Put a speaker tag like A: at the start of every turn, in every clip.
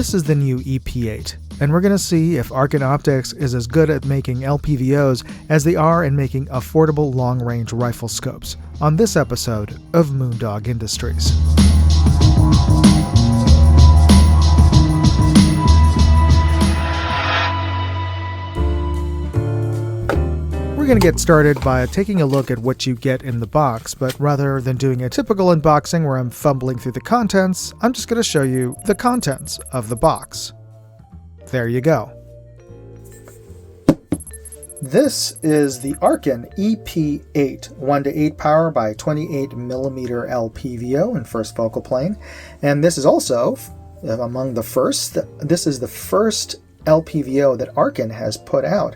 A: This is the new EP8, and we're going to see if Arken Optics is as good at making LPVOs as they are in making affordable long-range rifle scopes on this episode of Moondog Industries. We're going to get started by taking a look at what you get in the box, but rather than doing a typical unboxing where I'm fumbling through the contents, I'm just going to show you the contents of the box. There you go. This is the Arken EP8 1:8 power by 28mm LPVO in first focal plane, and this is also among the first. This is the first LPVO that Arken has put out.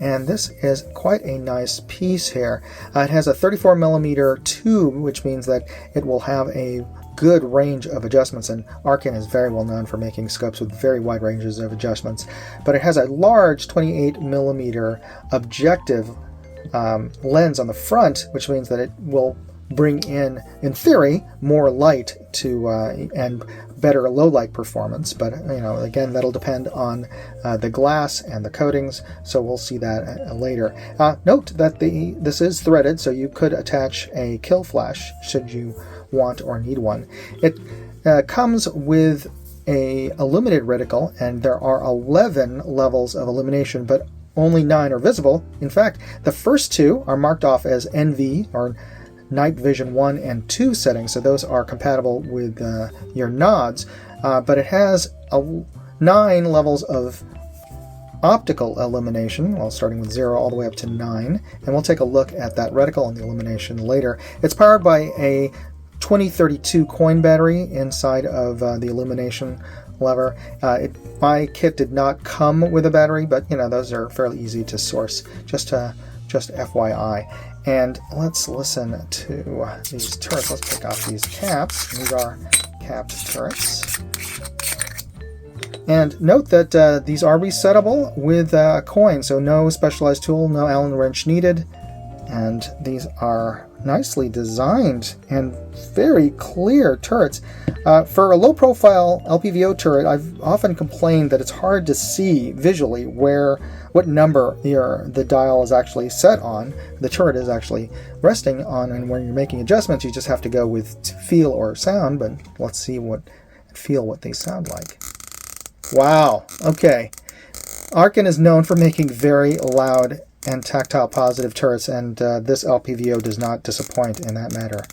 A: And this is quite a nice piece here. It has a 34mm tube, which means that it will have a good range of adjustments, and Arken is very well known for making scopes with very wide ranges of adjustments. But it has a large 28mm objective lens on the front, which means that it will bring in theory, more light to and better low light performance. But again, that'll depend on the glass and the coatings, so we'll see that later. Note that this is threaded, so you could attach a kill flash should you want or need one. It comes with a illuminated reticle, and there are 11 levels of illumination, but only 9 are visible. In fact, the first 2 are marked off as NV, or Night Vision 1 and 2 settings, so those are compatible with your nods, but it has 9 levels of optical illumination, well, starting with 0 all the way up to 9, and we'll take a look at that reticle and the illumination later. It's powered by a 2032 coin battery inside of the illumination lever. My kit did not come with a battery, but those are fairly easy to source, just FYI. And let's listen to these turrets. Let's take off these caps. These are capped turrets. And note that these are resettable with a coin, so no specialized tool, no Allen wrench needed. And these are nicely designed and very clear turrets. For a low-profile LPVO turret, I've often complained that it's hard to see visually what number the dial is actually set on, the turret is actually resting on, and when you're making adjustments, you just have to go with feel or sound. But let's see what they sound like. Wow. Okay. Arken is known for making very loud and tactile positive turrets, and this LPVO does not disappoint in that matter.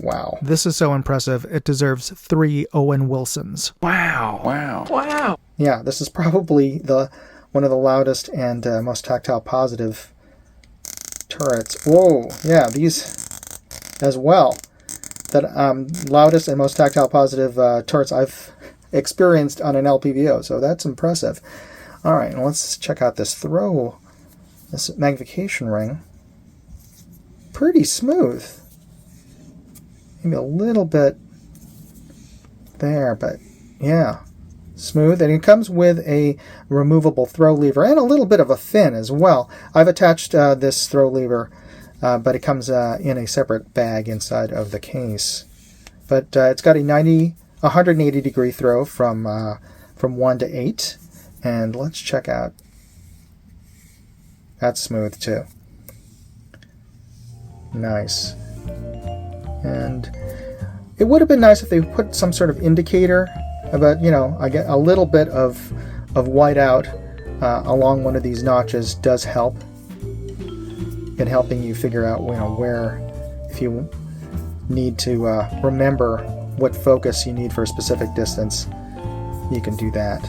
A: Wow. This is so impressive, it deserves 3 Owen Wilsons. Wow. Wow. Wow. Yeah, this is probably one of the loudest and most tactile positive turrets. Whoa, yeah, these as well. That loudest and most tactile positive turrets I've experienced on an LPVO, so that's impressive. All right, let's check out this magnification ring. Pretty smooth. Maybe a little bit there, but yeah, smooth. And it comes with a removable throw lever and a little bit of a fin as well. I've attached this throw lever, but it comes in a separate bag inside of the case. But it's got a 180 degree throw from 1 to 8. And let's check out. That's smooth too. Nice. And it would have been nice if they put some sort of indicator about, I get a little bit of whiteout along one of these notches does help in helping you figure out, where, if you need to remember what focus you need for a specific distance, you can do that.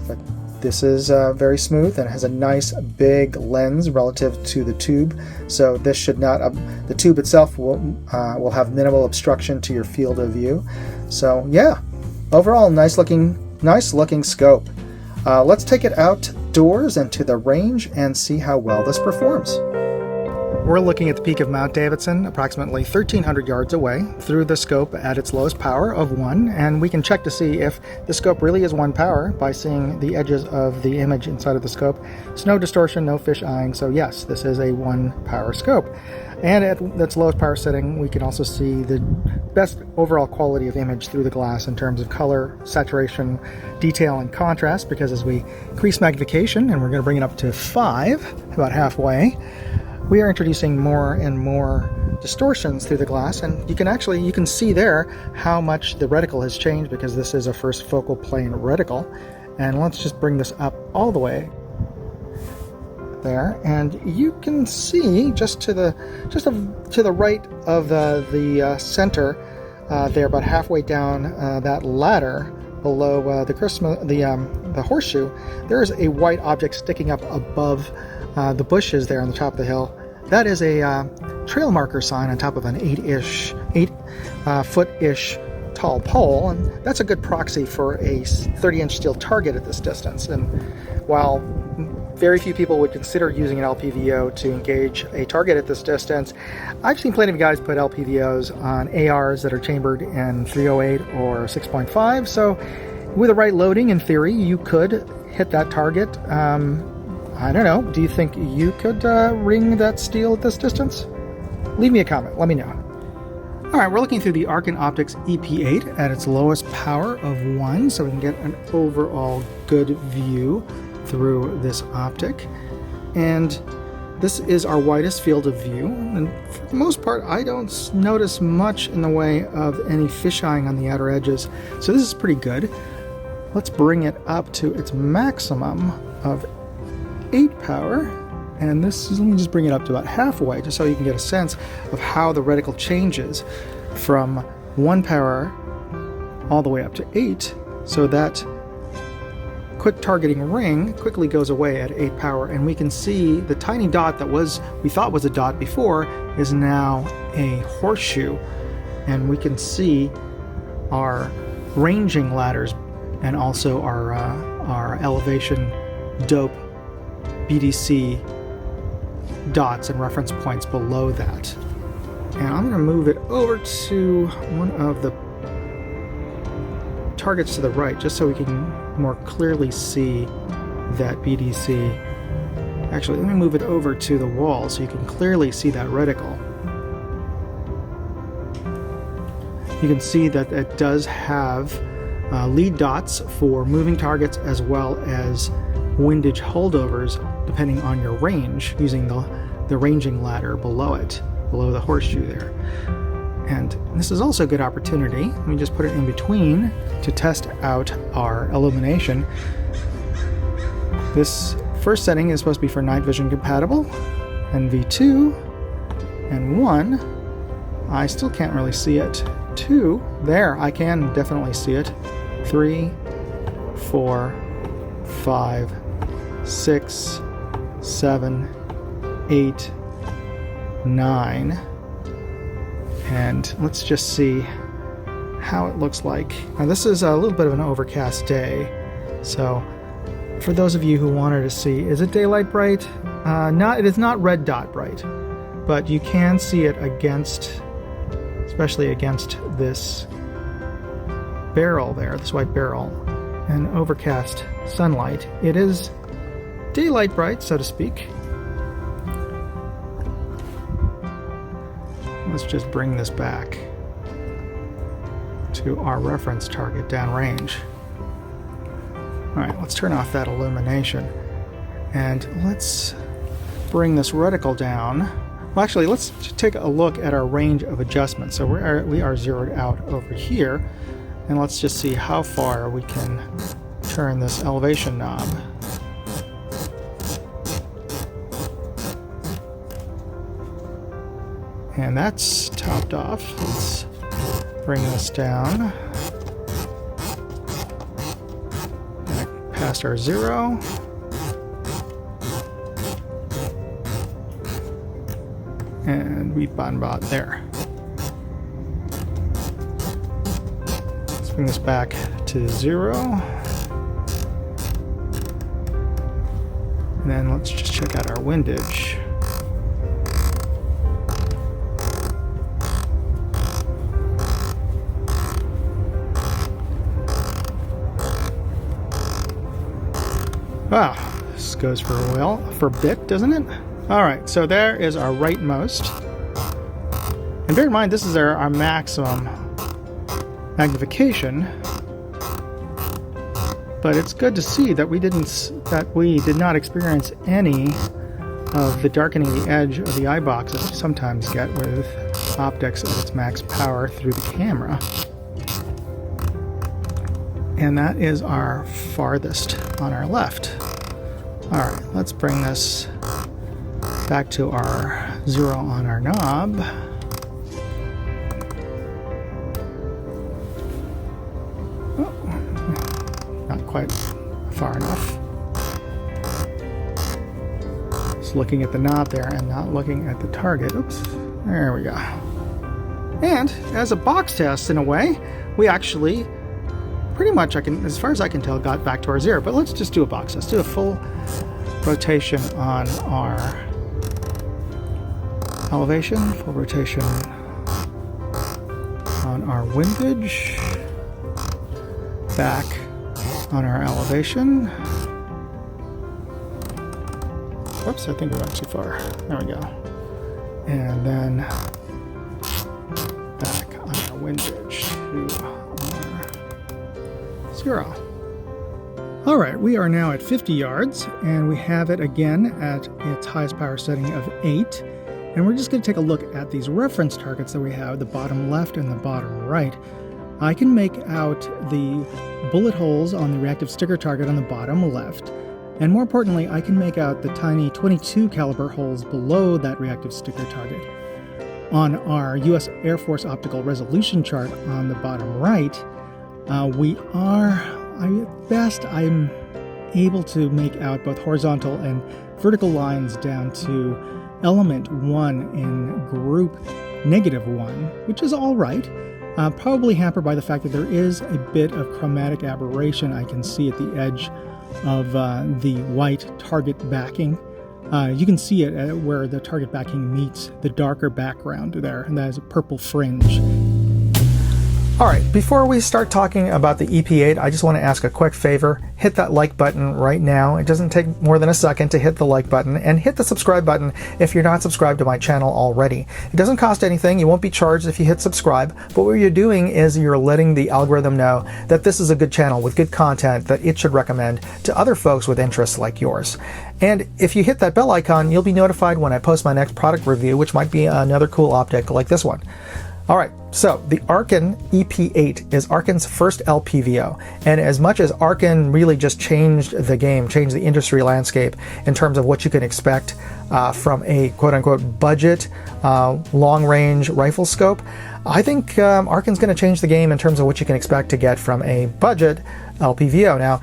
A: But this is very smooth and has a nice big lens relative to the tube, so this should not. The tube itself will have minimal obstruction to your field of view. So yeah, overall nice looking scope. Let's take it outdoors and to the range and see how well this performs. We're looking at the peak of Mount Davidson, approximately 1,300 yards away, through the scope at its lowest power of 1, and we can check to see if the scope really is 1 power by seeing the edges of the image inside of the scope. There's no distortion, no fish eyeing, so yes, this is a 1 power scope. And at its lowest power setting, we can also see the best overall quality of image through the glass in terms of color, saturation, detail, and contrast, because as we increase magnification, and we're going to bring it up to 5, about halfway, we are introducing more and more distortions through the glass, and you can see there how much the reticle has changed, because this is a first focal plane reticle. And let's just bring this up all the way there, and you can see just to the right of the center there, about halfway down that ladder below the horseshoe, there is a white object sticking up above the bushes there on the top of the hill. That is a trail marker sign on top of an 8-foot-ish tall pole, and that's a good proxy for a 30-inch steel target at this distance. And while very few people would consider using an LPVO to engage a target at this distance, I've seen plenty of guys put LPVOs on ARs that are chambered in 308 or 6.5, so with the right loading, in theory, you could hit that target. I don't know, do you think you could ring that steel at this distance? Leave me a comment, let me know. Alright, we're looking through the Arken Optics EP8 at its lowest power of 1, so we can get an overall good view through this optic. And this is our widest field of view, and for the most part I don't notice much in the way of any fisheyeing on the outer edges, so this is pretty good. Let's bring it up to its maximum of 8 power, and let me just bring it up to about halfway, just so you can get a sense of how the reticle changes from 1 power all the way up to 8, so that quick targeting ring quickly goes away at 8 power, and we can see the tiny dot that we thought was a dot before is now a horseshoe, and we can see our ranging ladders and also our elevation dope BDC dots and reference points below that. And I'm going to move it over to one of the targets to the right, just so we can more clearly see that BDC. Actually, let me move it over to the wall so you can clearly see that reticle. You can see that it does have lead dots for moving targets as well as windage holdovers depending on your range, using the ranging ladder below it, below the horseshoe there. And this is also a good opportunity, let me just put it in between to test out our illumination. This first setting is supposed to be for night vision compatible, and V2 and 1, I still can't really see it. 2, there, I can definitely see it. 3, 4, 5, 6, 7, 8, 9, and let's just see how it looks like. Now this is a little bit of an overcast day, so for those of you who wanted to see, is it daylight bright? It is not red dot bright, but you can see it especially against this barrel there, this white barrel, and overcast sunlight. It is daylight bright, so to speak. Let's just bring this back to our reference target downrange. Alright, let's turn off that illumination, and let's bring this reticle down. Well, actually, let's take a look at our range of adjustment. So we are zeroed out over here, and let's just see how far we can turn this elevation knob. And that's topped off. Let's bring this down. Past our 0. And we bot there. Let's bring this back to 0. And then let's just check out our windage. Wow, this goes for a bit, doesn't it? All right, so there is our rightmost. And bear in mind, this is our maximum magnification. But it's good to see that we did not experience any of the darkening the edge of the eye box that we sometimes get with optics at its max power through the camera. And that is our farthest on our left. All right, let's bring this back to our 0 on our knob. Oh, not quite far enough. Just looking at the knob there and not looking at the target. Oops, there we go. And as a box test in a way, we actually pretty much, as far as I can tell, got back to our 0. But let's just do a box test. Do a full rotation on our elevation, full rotation on our windage, back on our elevation. Whoops, I think we went too far. There we go. And then back on our windage to our 0. All right, we are now at 50 yards, and we have it again at its highest power setting of 8. And we're just going to take a look at these reference targets that we have, the bottom left and the bottom right. I can make out the bullet holes on the reactive sticker target on the bottom left, and more importantly, I can make out the tiny 22 caliber holes below that reactive sticker target. On our U.S. Air Force optical resolution chart on the bottom right, at best, I'm able to make out both horizontal and vertical lines down to element 1 in group -1, which is all right. Probably hampered by the fact that there is a bit of chromatic aberration I can see at the edge of the white target backing. You can see it where the target backing meets the darker background there, and that is a purple fringe. All right, before we start talking about the EP8, I just want to ask a quick favor. Hit that like button right now. It doesn't take more than a second to hit the like button, and hit the subscribe button if you're not subscribed to my channel already. It doesn't cost anything. You won't be charged if you hit subscribe, but what you're doing is you're letting the algorithm know that this is a good channel with good content that it should recommend to other folks with interests like yours. And if you hit that bell icon, you'll be notified when I post my next product review, which might be another cool optic like this one. All right, so the Arken EP8 is Arken's first LPVO, and as much as Arken really just changed the game, changed the industry landscape in terms of what you can expect from a quote-unquote budget long-range rifle scope, I think Arken's going to change the game in terms of what you can expect to get from a budget LPVO. Now,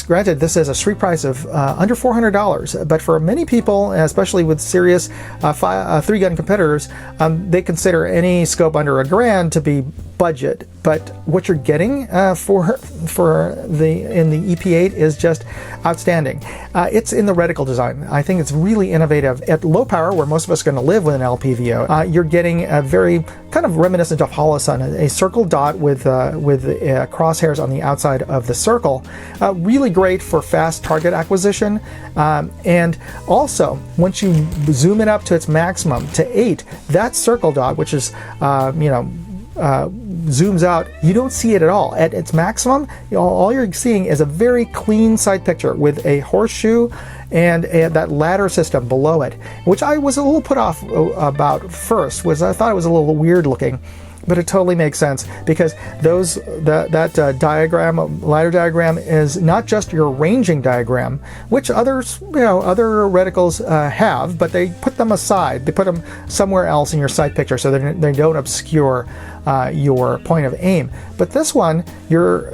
A: granted, this is a street price of under $400, but for many people, especially with serious 3-gun competitors, they consider any scope under $1,000 to be budget. But what you're getting in the EP8 is just outstanding. It's in the reticle design. I think it's really innovative. At low power, where most of us are going to live with an LPVO, you're getting a very kind of reminiscent of Holosun, a circle dot with crosshairs on the outside of the circle. Really great for fast target acquisition. And also, once you zoom it up to its maximum, to 8, that circle dot, which is, zooms out, you don't see it at all. At its maximum, all you're seeing is a very clean side picture with a horseshoe and that ladder system below it, which I was a little put off about first, was I thought it was a little weird looking. But it totally makes sense, because that diagram, ladder diagram, is not just your ranging diagram, which other reticles have, but they put them aside. They put them somewhere else in your sight picture so they don't obscure your point of aim. But this one, your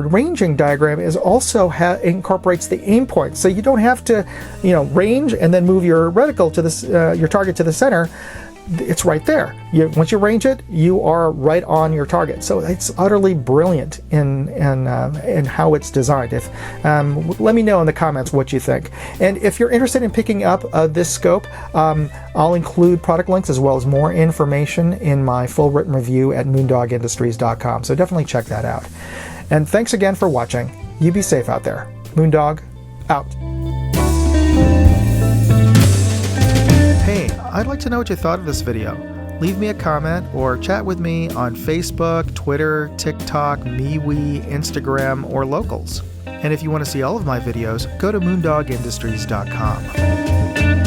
A: ranging diagram is also incorporates the aim point, so you don't have to range and then move your reticle to this your target to the center. It's right there. Once you range it, you are right on your target. So it's utterly brilliant in how it's designed. Let me know in the comments what you think. And if you're interested in picking up this scope, I'll include product links as well as more information in my full written review at moondogindustries.com. So definitely check that out. And thanks again for watching. You be safe out there. Moondog, out. I'd like to know what you thought of this video. Leave me a comment or chat with me on Facebook, Twitter, TikTok, MeWe, Instagram, or Locals. And if you want to see all of my videos, go to moondogindustries.com.